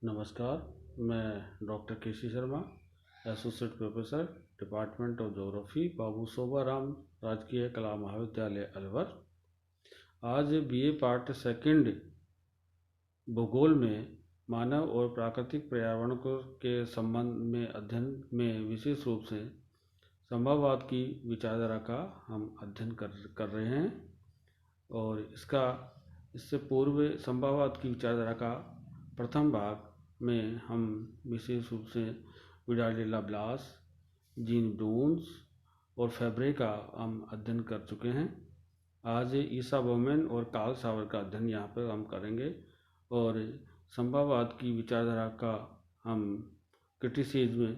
नमस्कार, मैं doctor K C Sharma, associate professor, department of geography, Babu Shobharam राजकीय कला महाविद्यालय अलवर। आज बीए पार्ट सेकंड भूगोल में मानव और प्राकृतिक पर्यावरण के संबंध में अध्ययन में विशेष रूप से संभववाद की विचारधारा का हम अध्ययन कर रहे हैं। और इससे पूर्व संभववाद की विचारधारा का प्रथम भाग में हम विशेष रूप से Vidal de la Blache, Jean Brunhes और फैब्रे का हम अध्ययन कर चुके हैं। आज ईसा बोमेन और कार्ल सावर का अध्ययन यहाँ पर हम करेंगे और संभववाद की विचारधारा का हम क्रिटिसिज्म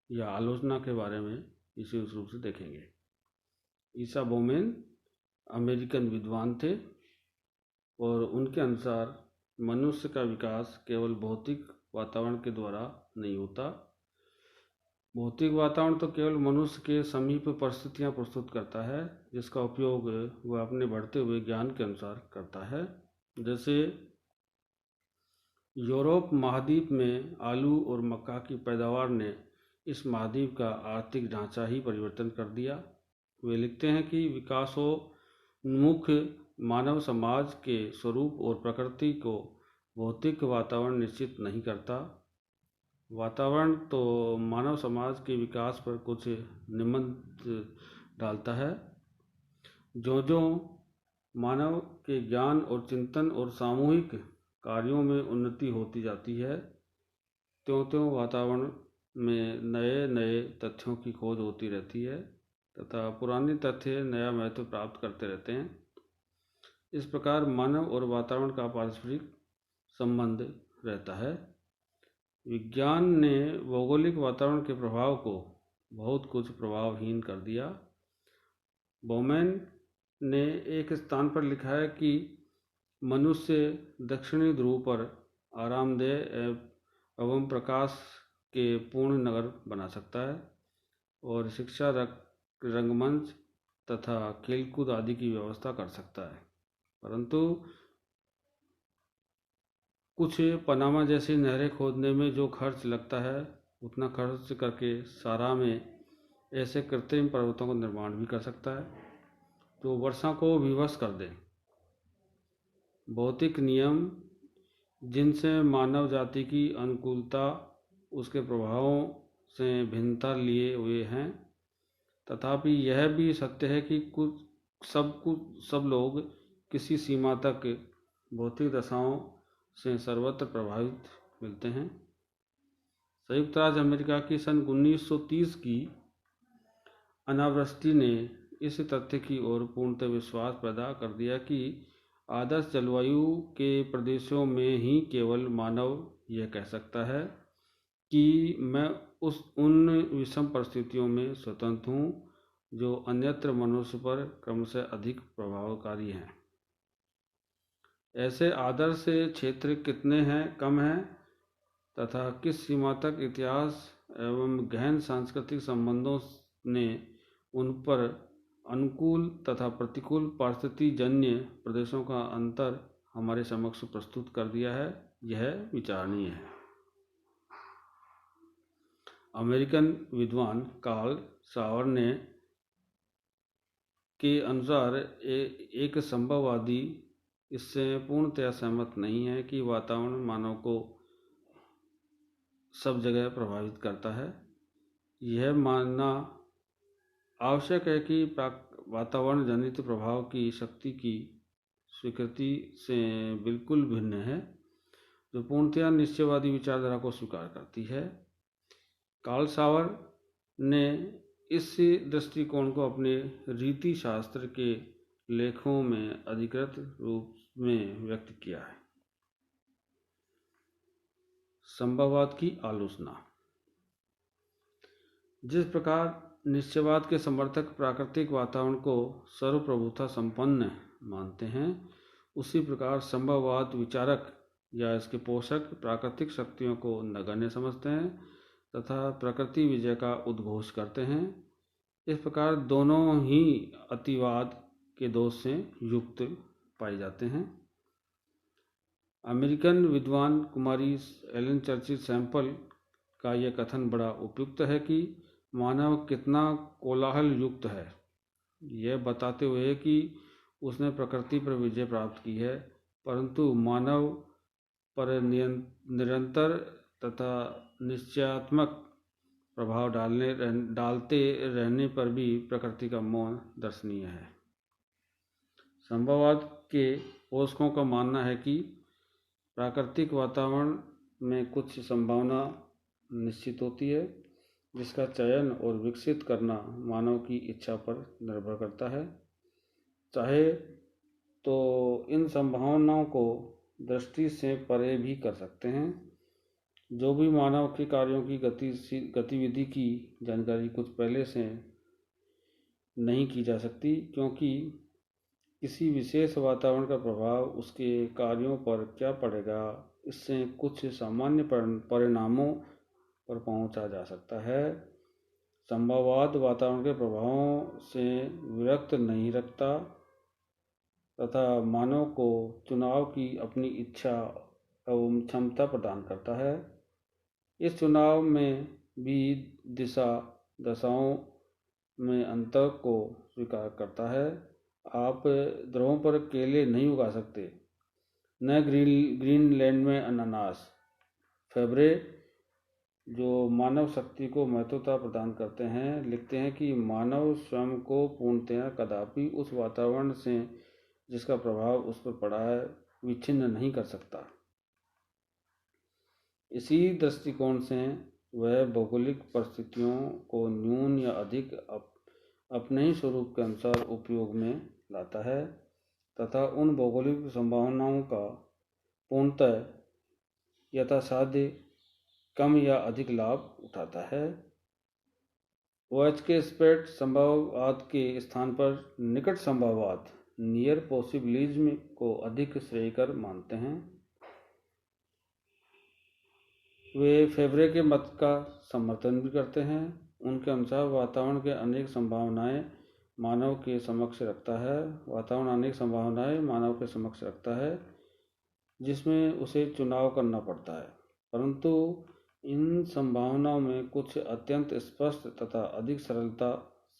या आलोचना के बारे में विशेष रूप से देखेंगे। ईसा बोमेन अमेरिकन विद्वान थे और उनके अनुसार मनुष्य का विकास केवल भौतिक वातावरण के द्वारा नहीं होता। भौतिक वातावरण तो केवल मनुष्य के समीप परिस्थितियां प्रस्तुत करता है, जिसका उपयोग वह अपने बढ़ते हुए ज्ञान के अनुसार करता है। जैसे यूरोप महाद्वीप में आलू और मक्का की पैदावार ने इस महाद्वीप का आर्थिक ढांचा ही परिवर्तन कर दिया। वे लिखते हैं कि विकासोन्मुख मानव समाज के स्वरूप और प्रकृति को भौतिक वातावरण निश्चित नहीं करता। वातावरण तो मानव समाज के विकास पर कुछ निमित्त डालता है। जो मानव के ज्ञान और चिंतन और सामूहिक कार्यों में उन्नति होती जाती है, त्यों वातावरण में नए नए तथ्यों की खोज होती रहती है तथा पुराने तथ्य नया महत्व प्राप्त करते रहते हैं। इस प्रकार मानव और वातावरण का पारस्परिक संबंध रहता है। विज्ञान ने भौगोलिक वातावरण के प्रभाव को बहुत कुछ प्रभावहीन कर दिया। बोमेन ने एक स्थान पर लिखा है कि मनुष्य दक्षिणी ध्रुव पर आरामदेह एवं प्रकाश के पूर्ण नगर बना सकता है और शिक्षा, रंगमंच तथा खेलकूद आदि की व्यवस्था कर सकता है, परंतु कुछ पनामा जैसी नहरें खोदने में जो खर्च लगता है, उतना खर्च करके सारा में ऐसे कृत्रिम पर्वतों का निर्माण भी कर सकता है जो वर्षा को विवश कर दें। भौतिक नियम जिनसे मानव जाति की अनुकूलता उसके प्रभावों से भिन्नता लिए हुए हैं, तथापि यह भी सत्य है कि सब लोग किसी सीमा तक भौतिक दशाओं से सर्वत्र प्रभावित मिलते हैं। संयुक्त राज्य अमेरिका की सन 1930 की अनावृष्टि ने इस तथ्य की ओर पूर्णतः विश्वास पैदा कर दिया कि आदर्श जलवायु के प्रदेशों में ही केवल मानव यह कह सकता है कि मैं उन विषम परिस्थितियों में स्वतंत्र हूँ जो अन्यत्र मनुष्य पर क्रमशः अधिक प्रभावकारी हैं। ऐसे आदर्श क्षेत्र कितने हैं, कम हैं तथा किस सीमा तक इतिहास एवं गहन सांस्कृतिक संबंधों ने उन पर अनुकूल तथा प्रतिकूल परिस्थितिजन्य प्रदेशों का अंतर हमारे समक्ष प्रस्तुत कर दिया है, यह विचारणीय है। अमेरिकन विद्वान कार्ल सावर ने के अनुसार एक संभववादी इससे पूर्णतया सहमत नहीं है कि वातावरण मानव को सब जगह प्रभावित करता है। यह मानना आवश्यक है कि वातावरण जनित प्रभाव की शक्ति की स्वीकृति से बिल्कुल भिन्न है, जो पूर्णतया निश्चयवादी विचारधारा को स्वीकार करती है। कार्ल सावर ने इस दृष्टिकोण को अपने रीति शास्त्र के लेखों में अधिकृत रूप में व्यक्त किया है। संभववाद की आलोचना। जिस प्रकार निश्चयवाद के समर्थक प्राकृतिक वातावरण को सर्वप्रभुता संपन्न मानते हैं, उसी प्रकार संभववाद विचारक या इसके पोषक प्राकृतिक शक्तियों को नगण्य समझते हैं तथा प्रकृति विजय का उद्घोष करते हैं। इस प्रकार दोनों ही अतिवाद के दोष से युक्त पाए जाते हैं। अमेरिकन विद्वान कुमारी एलन चर्चिल सैंपल का यह कथन बड़ा उपयुक्त है कि मानव कितना कोलाहल युक्त है, यह बताते हुए कि उसने प्रकृति पर विजय प्राप्त की है, परंतु मानव पर निरंतर तथा निश्चयात्मक प्रभाव डालते रहने पर भी प्रकृति का मौन दर्शनीय है। संभववाद के पोषकों का मानना है कि प्राकृतिक वातावरण में कुछ संभावना निश्चित होती है, जिसका चयन और विकसित करना मानव की इच्छा पर निर्भर करता है। चाहे तो इन संभावनाओं को दृष्टि से परे भी कर सकते हैं। जो भी मानव के कार्यों की गतिविधि की जानकारी कुछ पहले से नहीं की जा सकती, क्योंकि किसी विशेष वातावरण का प्रभाव उसके कार्यों पर क्या पड़ेगा, इससे कुछ सामान्य परिणामों पर पहुंचा जा सकता है। संभववाद वातावरण के प्रभावों से विरक्त नहीं रखता तथा मानव को चुनाव की अपनी इच्छा एवं क्षमता प्रदान करता है। इस चुनाव में भी दशाओं में अंतर को स्वीकार करता है। आप ध्रुवों पर केले नहीं उगा सकते, न ग्रीनलैंड में अनानास। फेब्रे, जो मानव शक्ति को महत्वता प्रदान करते हैं, लिखते हैं कि मानव स्वयं को पूर्णतया कदापि उस वातावरण से जिसका प्रभाव उस पर पड़ा है विच्छिन्न नहीं कर सकता। इसी दृष्टिकोण से वह भौगोलिक परिस्थितियों को न्यून या अधिक अपने ही स्वरूप के अनुसार उपयोग में लाता है तथा उन भौगोलिक संभावनाओं का पूर्णतः यथासाध्य कम या अधिक लाभ उठाता है। OH के स्पेक्ट संभाववाद के स्थान पर निकट संभाववाद नियर पॉसिबिलिज्म को अधिक श्रेयस्कर मानते हैं। वे फेब्रे के मत का समर्थन भी करते हैं। उनके अनुसार वातावरण के अनेक संभावनाएं मानव के समक्ष रखता है, जिसमें उसे चुनाव करना पड़ता है, परंतु इन संभावनाओं में कुछ अत्यंत स्पष्ट तथा अधिक सरलता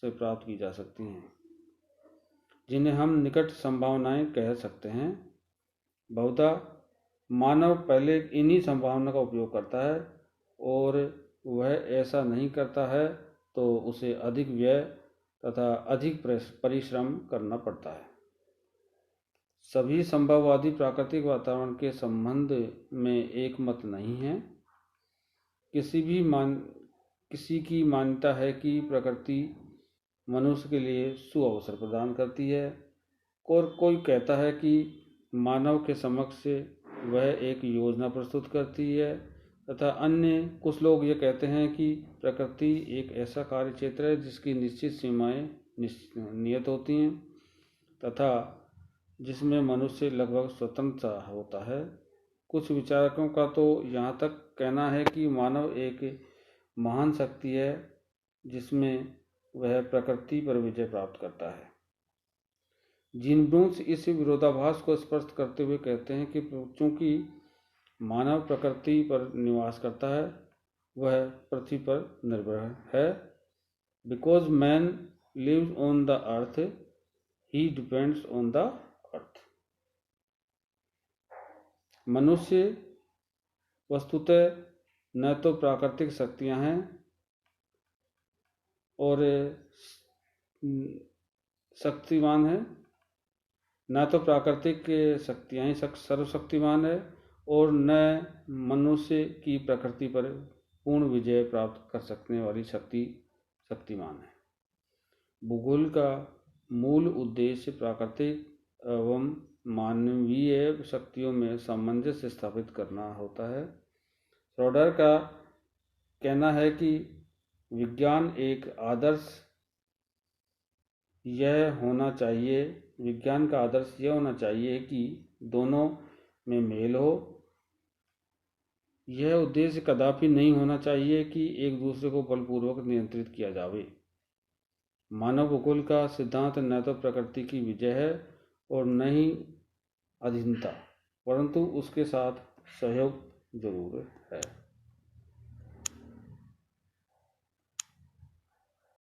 से प्राप्त की जा सकती हैं, जिन्हें हम निकट संभावनाएं कह सकते हैं। बहुधा मानव पहले इन्हीं संभावना का उपयोग करता है, और वह ऐसा नहीं करता है तो उसे अधिक व्यय तथा अधिक परिश्रम करना पड़ता है। सभी संभववादी प्राकृतिक वातावरण के संबंध में एक मत नहीं है। किसी की मान्यता है कि प्रकृति मनुष्य के लिए सुअवसर प्रदान करती है, और कोई कहता है कि मानव के समक्ष वह एक योजना प्रस्तुत करती है, तथा अन्य कुछ लोग ये कहते हैं कि प्रकृति एक ऐसा कार्य क्षेत्र है जिसकी निश्चित सीमाएं नियत होती हैं तथा जिसमें मनुष्य लगभग स्वतंत्र होता है। कुछ विचारकों का तो यहाँ तक कहना है कि मानव एक महान शक्ति है जिसमें वह प्रकृति पर विजय प्राप्त करता है। जीन ब्रून्स इस विरोधाभास को स्पष्ट करते हुए कहते हैं कि चूंकि मानव प्रकृति पर निवास करता है, वह पृथ्वी पर निर्भर है। Because man lives on the earth, he depends on the earth. मनुष्य वस्तुतः न तो प्राकृतिक शक्तियां हैं और शक्तिमान है, न तो प्राकृतिक शक्तियां ही सर्वशक्तिमान है, और न मनुष्य की प्रकृति पर पूर्ण विजय प्राप्त कर सकने वाली शक्तिमान है। भूगोल का मूल उद्देश्य प्राकृतिक एवं मानवीय शक्तियों में सामंजस्य स्थापित करना होता है। श्रोडर का कहना है कि विज्ञान का आदर्श यह होना चाहिए कि दोनों में मेल हो। यह उद्देश्य कदापि नहीं होना चाहिए कि एक दूसरे को बलपूर्वक नियंत्रित किया जावे। मानव भूगोल का सिद्धांत न तो प्रकृति की विजय है और न ही अधीनता। परंतु उसके साथ सहयोग जरूर है।